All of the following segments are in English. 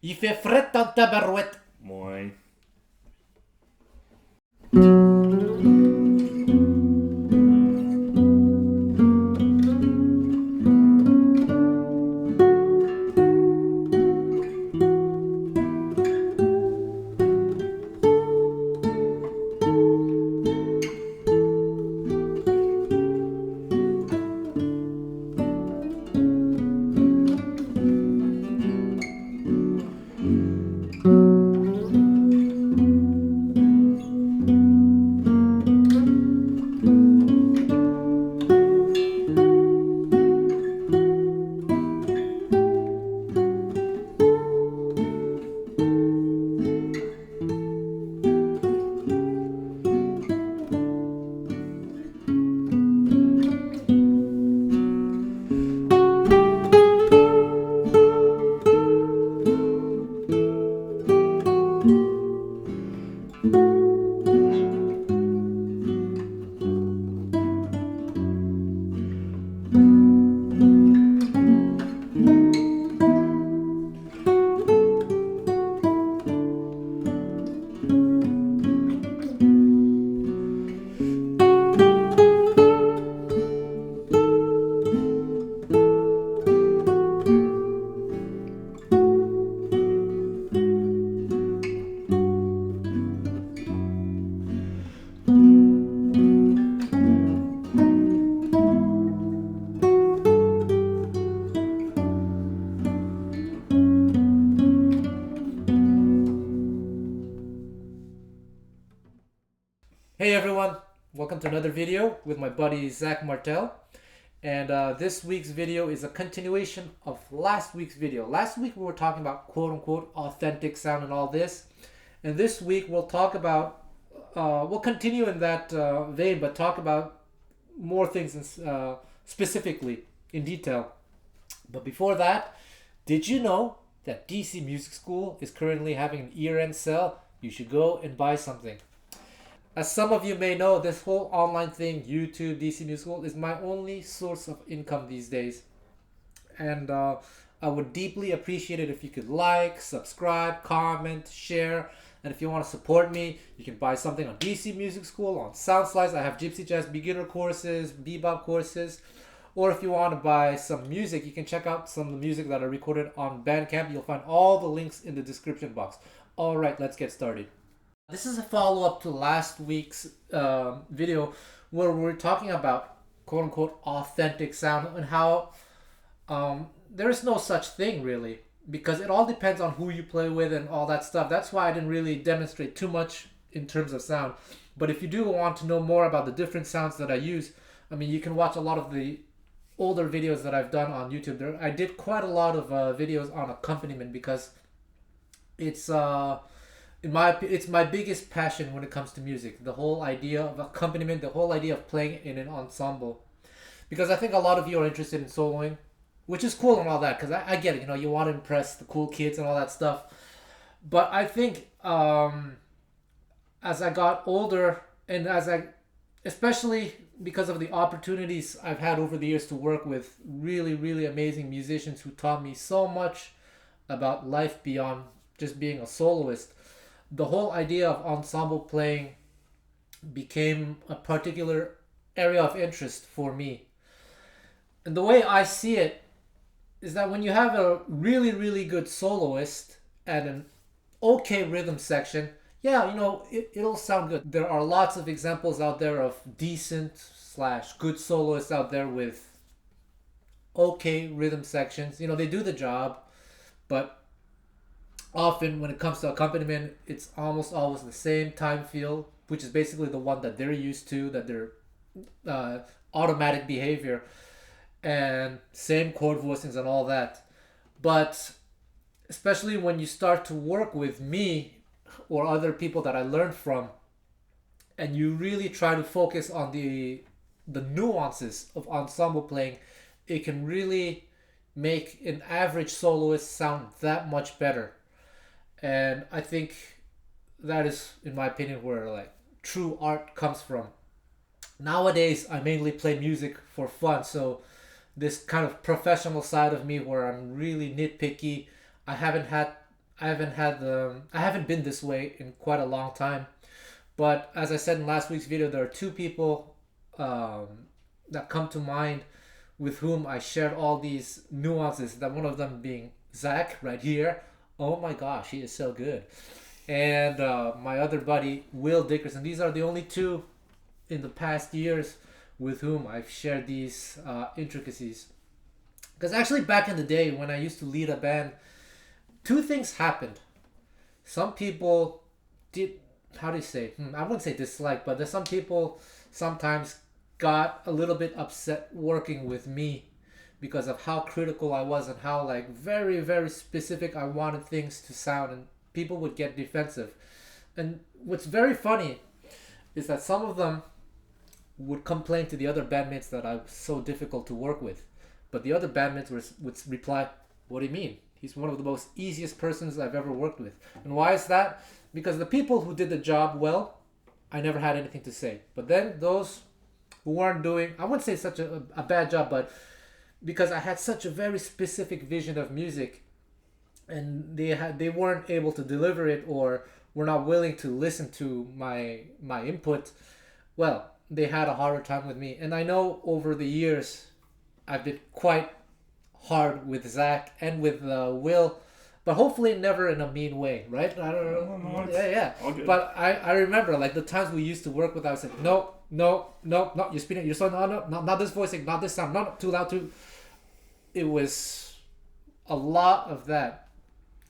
Il fait fret dans ta barouette. Moin. Hey everyone, welcome to another video with my buddy Zach Martel. And this week's video is a continuation of last week's video. Last week we were talking about quote unquote authentic sound and all this. And this week we'll talk about, we'll continue in that vein, but talk about more things specifically in detail. But before that, did you know that DC Music School is currently having an year-end sale? You should go and buy something. As some of you may know, this whole online thing, YouTube, DC Music School, is my only source of income these days. And I would deeply appreciate it if you could like, subscribe, comment, share. And if you want to support me, you can buy something on DC Music School, on Soundslice. I have Gypsy Jazz beginner courses, bebop courses. Or if you want to buy some music, you can check out some of the music that I recorded on Bandcamp. You'll find all the links in the description box. All right, let's get started. This is a follow-up to last week's video where we were talking about quote-unquote authentic sound and how there is no such thing really, because it all depends on who you play with and all that stuff. That's why I didn't really demonstrate too much in terms of sound. But if you do want to know more about the different sounds that I use, I mean, you can watch a lot of the older videos that I've done on YouTube. I did quite a lot of videos on accompaniment because it's it's my biggest passion when it comes to music. The whole idea of accompaniment, the whole idea of playing in an ensemble, because I think a lot of you are interested in soloing, which is cool and all that. Because I get it, you want to impress the cool kids and all that stuff. But I think as I got older and especially because of the opportunities I've had over the years to work with really, really amazing musicians who taught me so much about life beyond just being a soloist, the whole idea of ensemble playing became a particular area of interest for me. And the way I see it is that when you have a really, really good soloist and an okay rhythm section, yeah, it'll sound good. There are lots of examples out there of decent slash good soloists out there with okay rhythm sections. They do the job, but often when it comes to accompaniment, it's almost always the same time feel, which is basically the one that they're used to, that their automatic behavior, and same chord voicings and all that. But especially when you start to work with me or other people that I learned from, and you really try to focus on the nuances of ensemble playing, it can really make an average soloist sound that much better. And I think that is, in my opinion, where like true art comes from. Nowadays, I mainly play music for fun, so this kind of professional side of me where I'm really nitpicky, I haven't had I haven't been this way in quite a long time. But as I said in last week's video, there are two people um, that come to mind with whom I shared all these nuances. That one of them being Zach right here. Oh my gosh, he is so good. And my other buddy Will Dickerson. These are the only two in the past years with whom I've shared these intricacies. Because actually, back in the day when I used to lead a band, two things happened. Some people did, how do you say? I wouldn't say dislike, but there's some people sometimes got a little bit upset working with me because of how critical I was and how like very very specific I wanted things to sound, and people would get defensive. And what's very funny is that some of them would complain to the other bandmates that I was so difficult to work with, but the other bandmates would reply, "What do you mean? He's one of the most easiest persons I've ever worked with." And why is that? Because the people who did the job well, I never had anything to say. But then those who weren't doing, I wouldn't say such a bad job, but because I had such a very specific vision of music, and they weren't able to deliver it, or were not willing to listen to my input, well, they had a harder time with me. And I know over the years I've been quite hard with Zach and with Will, but hopefully never in a mean way, right? I don't know. No, Yeah. But I remember like the times we used to work with, I was like, no, you're speaking, you're so no, not this voicing, not this sound, not too loud, too. It was a lot of that,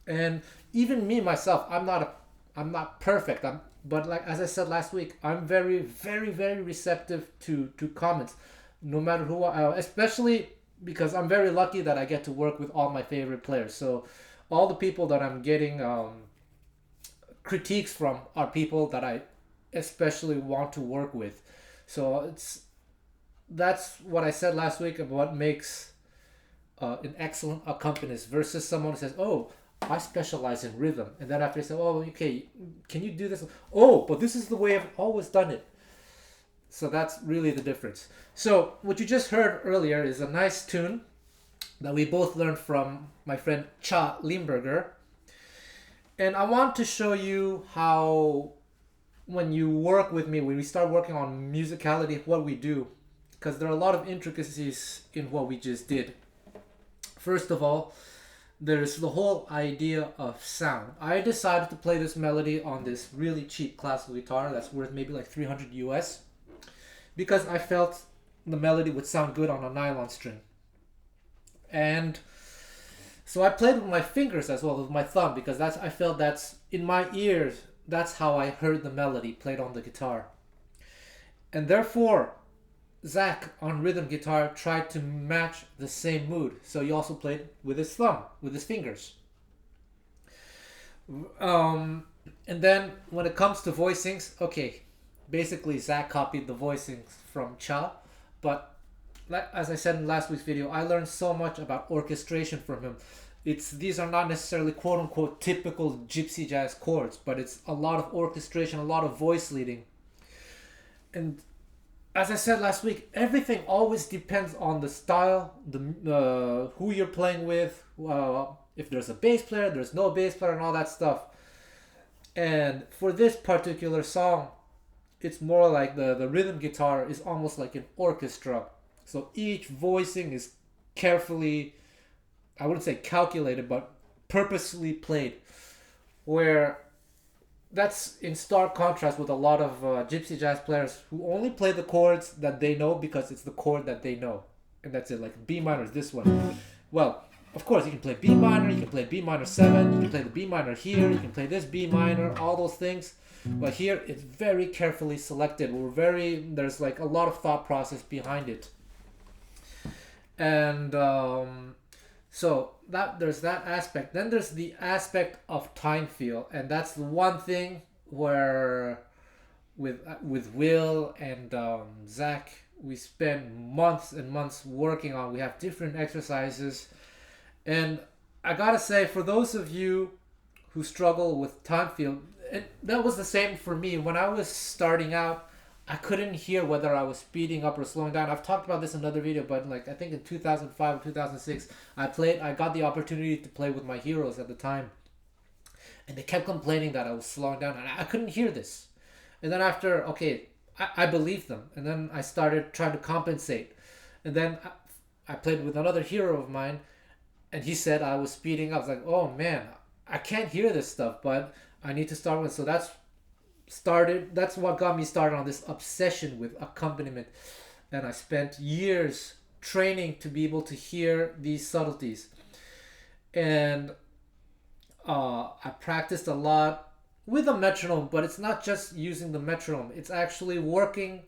and even me myself, I'm not perfect. But like as I said last week, I'm very very very receptive to comments, no matter who especially because I'm very lucky that I get to work with all my favorite players. So all the people that I'm getting critiques from are people that I especially want to work with. So that's what I said last week about what makes an excellent accompanist versus someone who says, "Oh, I specialize in rhythm," and then after they say, "Oh, okay, can you do this?" "Oh, but this is the way I've always done it." So that's really the difference. So what you just heard earlier is a nice tune that we both learned from my friend Cha Limberger. And I want to show you how when you work with me, when we start working on musicality, what we do, because there are a lot of intricacies in what we just did. First of all, there's the whole idea of sound. I decided to play this melody on this really cheap classical guitar that's worth maybe like 300 US because I felt the melody would sound good on a nylon string. And so I played with my fingers as well, with my thumb, because I felt that's in my ears, that's how I heard the melody played on the guitar. And therefore, Zach on rhythm guitar tried to match the same mood. So he also played with his thumb, with his fingers. And then when it comes to voicings, okay, basically Zach copied the voicings from Cha, but as I said in last week's video, I learned so much about orchestration from him. These are not necessarily quote unquote typical gypsy jazz chords, but it's a lot of orchestration, a lot of voice leading. And as I said last week, everything always depends on the style, the who you're playing with, if there's a bass player, there's no bass player, and all that stuff. And for this particular song, it's more like the rhythm guitar is almost like an orchestra. So each voicing is carefully, I wouldn't say calculated, but purposely played. Where that's in stark contrast with a lot of gypsy jazz players who only play the chords that they know because it's the chord that they know. And that's it, like B minor is this one. Well, of course, you can play B minor, you can play B minor 7, you can play the B minor here, you can play this B minor, all those things. But here, it's very carefully selected. There's like a lot of thought process behind it. And so there's that aspect. Then there's the aspect of time feel, and that's the one thing where with Will and Zach, we spend months and months working on. We have different exercises, and I gotta say, for those of you who struggle with time feel, that was the same for me when I was starting out. I couldn't hear whether I was speeding up or slowing down. I've talked about this in another video, but like I think in 2005 or 2006, I got the opportunity to play with my heroes at the time. And they kept complaining that I was slowing down, and I couldn't hear this. And then after, okay, I believed them. And then I started trying to compensate. And then I played with another hero of mine, and he said I was speeding up. I was like, oh man, I can't hear this stuff, but I need to start with. So that's what got me started on this obsession with accompaniment. And I spent years training to be able to hear these subtleties. And I practiced a lot with a metronome, but it's not just using the metronome. It's actually working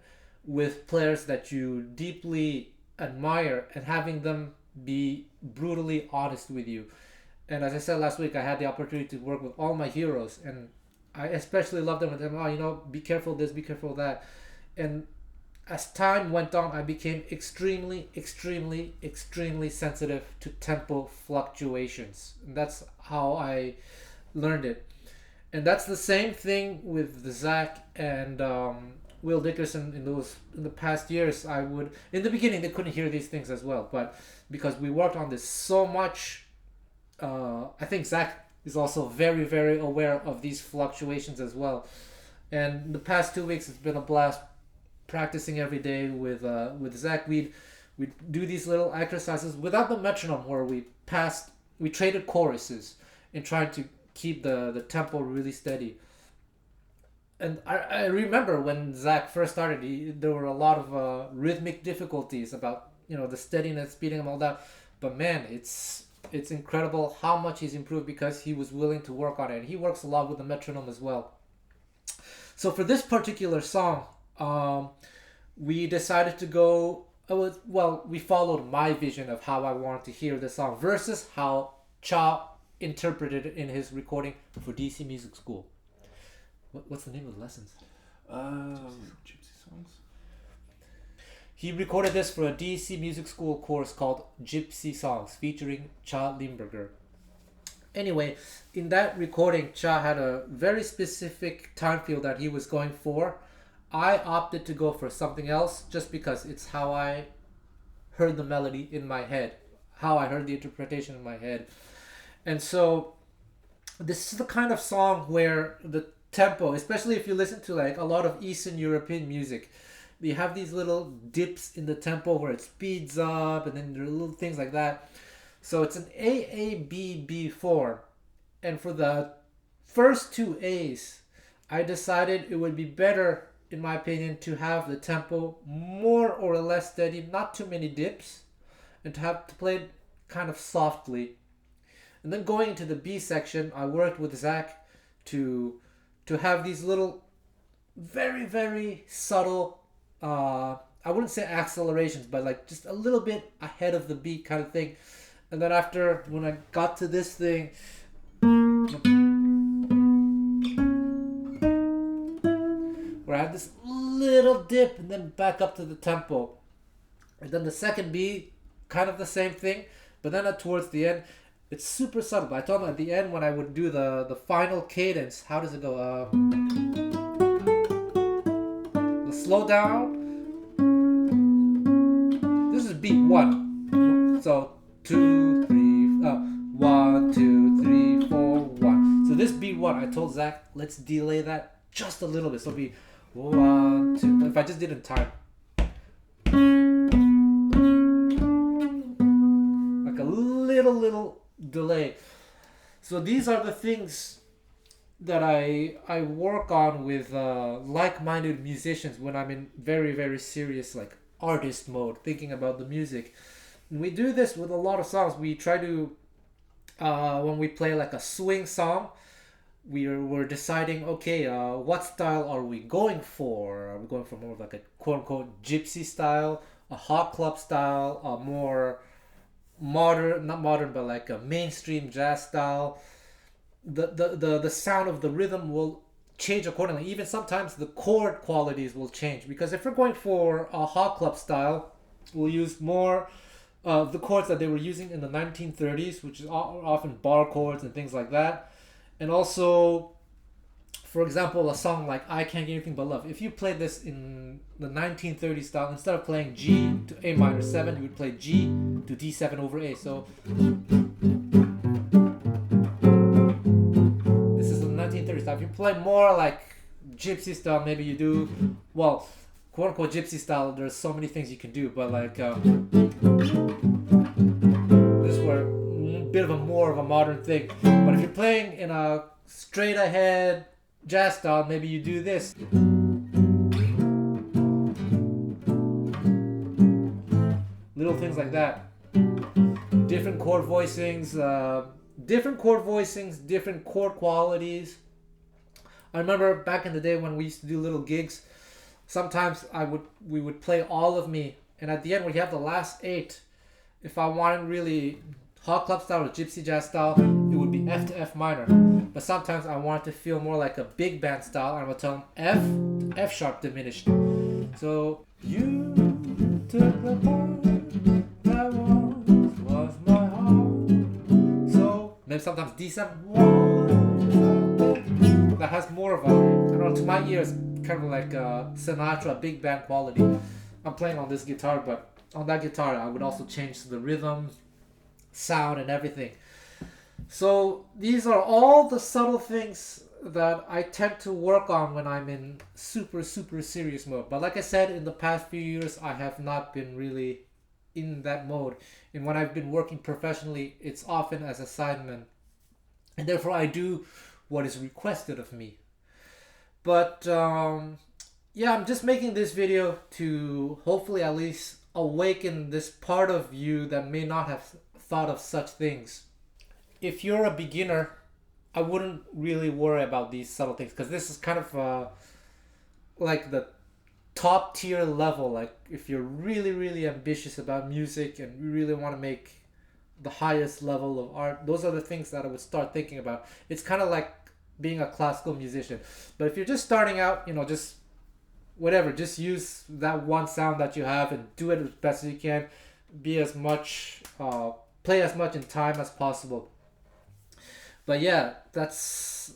with players that you deeply admire and having them be brutally honest with you. And as I said last week, I had the opportunity to work with all my heroes, and I especially love them with them. Oh, be careful this, be careful that. And as time went on, I became extremely, extremely, extremely sensitive to tempo fluctuations. And that's how I learned it. And that's the same thing with the Zach and Will Dickerson in the past years. In the beginning they couldn't hear these things as well, but because we worked on this so much, I think Zach is also very, very aware of these fluctuations as well. And the past 2 weeks it's been a blast practicing every day with Zach. We'd do these little exercises without the metronome where we traded choruses and tried to keep the tempo really steady. And I remember when Zach first started, there were a lot of rhythmic difficulties about the steadiness, speeding, and all that. But man, it's incredible how much he's improved because he was willing to work on it. And he works a lot with the metronome as well. So for this particular song, we decided to go. We followed my vision of how I wanted to hear the song versus how Cha interpreted it in his recording for DC Music School. What's the name of the lessons? Gypsy songs. He recorded this for a DC Music School course called Gypsy Songs featuring Cha Limburger. Anyway, in that recording, Cha had a very specific time field that he was going for. I opted to go for something else just because it's how I heard the melody in my head, how I heard the interpretation in my head. And so this is the kind of song where the tempo, especially if you listen to like a lot of Eastern European music, you have these little dips in the tempo where it speeds up, and then there are little things like that. So it's an AABB form. And for the first two A's, I decided it would be better, in my opinion, to have the tempo more or less steady, not too many dips, and to have to play it kind of softly. And then going into the B section, I worked with Zach to have these little very, very subtle, I wouldn't say accelerations, but like just a little bit ahead of the beat kind of thing. And then when I got to this thing, where I had this little dip and then back up to the tempo. And then the second B, kind of the same thing, but then towards the end, it's super subtle. But I told him at the end when I would do the final cadence, how does it go? The slow down. This is beat 1. So 2, 3, 1, 2, 3, 4, 1. So this beat 1, I told Zach, let's delay that just a little bit. So it'll be 1, 2. If I just did it in time. Like a little delay. So these are the things that I work on with like-minded musicians when I'm in very, very serious like artist mode, thinking about the music. And we do this with a lot of songs. We try to when we play like a swing song, we're deciding, okay, what style are we going for? Are we going for more of like a quote-unquote gypsy style, a hot club style, a more modern, not modern, but like a mainstream jazz style? The sound of the rhythm will change accordingly. Even sometimes the chord qualities will change, because if we're going for a hot club style, we'll use more of the chords that they were using in the 1930s, which is often bar chords and things like that. And also, for example, a song like I Can't Get Anything But Love, if you played this in the 1930s style, instead of playing G to A minor 7, you would play G to D7 over A. So this is style. If you play more like gypsy style, maybe you do, well, quote unquote gypsy style, there's so many things you can do, but like this were a bit of a more of a modern thing. But if you're playing in a straight ahead jazz style, maybe you do this. Little things like that. Different chord voicings, different chord qualities. I remember back in the day when we used to do little gigs, sometimes we would play All of Me, and at the end we have the last 8. If I wanted really hot club style or gypsy jazz style, it would be F to F minor. But sometimes I wanted to feel more like a big band style, and I would tell them F to F sharp diminished. So you took the part that was my heart. So maybe sometimes D7. That has more of a, I don't know, to my ears, kind of like a Sinatra big band quality. I'm playing on this guitar, but on that guitar I would also change the rhythm, sound, and everything. So these are all the subtle things that I tend to work on when I'm in super serious mode. But like I said, in the past few years I have not been really in that mode, and when I've been working professionally, it's often as a sideman, and therefore I do what is requested of me. But yeah, I'm just making this video to hopefully at least awaken this part of you that may not have thought of such things. If you're a beginner, I wouldn't really worry about these subtle things, because this is kind of like the top tier level. Like if you're really ambitious about music and you really want to make the highest level of art, those are the things that I would start thinking about. It's kind of like being a classical musician. But if you're just starting out, just whatever, just use that one sound that you have and do it as best as you can. Be as much play as much in time as possible. But yeah, that's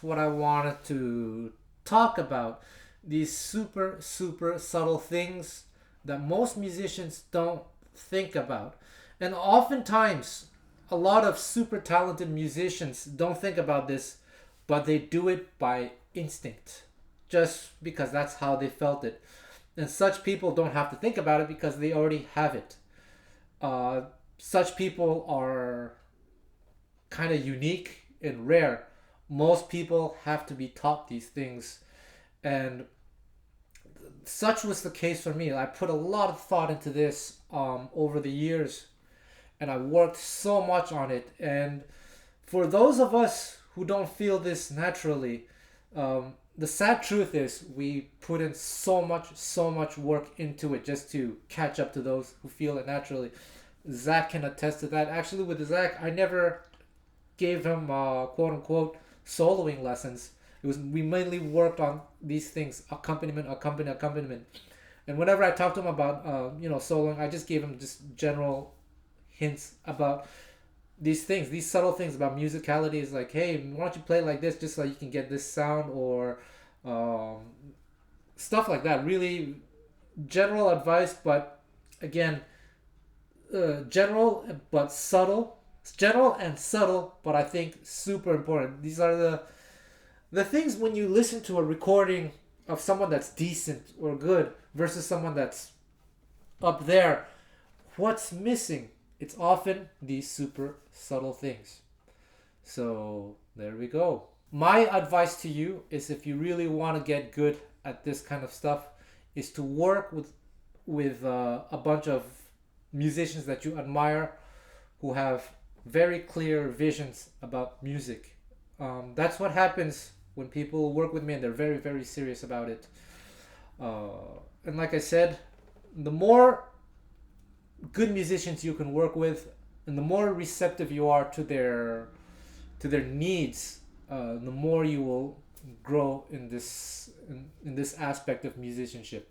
what I wanted to talk about. These super subtle things that most musicians don't think about. And oftentimes, a lot of super talented musicians don't think about this, but they do it by instinct, just because that's how they felt it. And such people don't have to think about it because they already have it. Such people are kind of unique and rare. Most people have to be taught these things, and such was the case for me. I put a lot of thought into this over the years, and I worked so much on it. And for those of us who don't feel this naturally, the sad truth is we put in so much work into it just to catch up to those who feel it naturally. Zach can attest to that. Actually, with Zach, I never gave him quote unquote soloing lessons. We mainly worked on these things: accompaniment. And whenever I talked to him about soloing, I just gave him just general hints about these things, these subtle things about musicality. Is like, hey, why don't you play like this just so you can get this sound, or stuff like that. Really general advice, but again, general but subtle. It's general and subtle, but I think super important. These are the things when you listen to a recording of someone that's decent or good versus someone that's up there. What's missing? It's often these super subtle things. So there we go. My advice to you is, if you really want to get good at this kind of stuff, is to work with a bunch of musicians that you admire who have very clear visions about music. That's what happens when people work with me and they're very serious about it. And like I said, the more good musicians you can work with, and the more receptive you are to their needs, the more you will grow in this aspect of musicianship.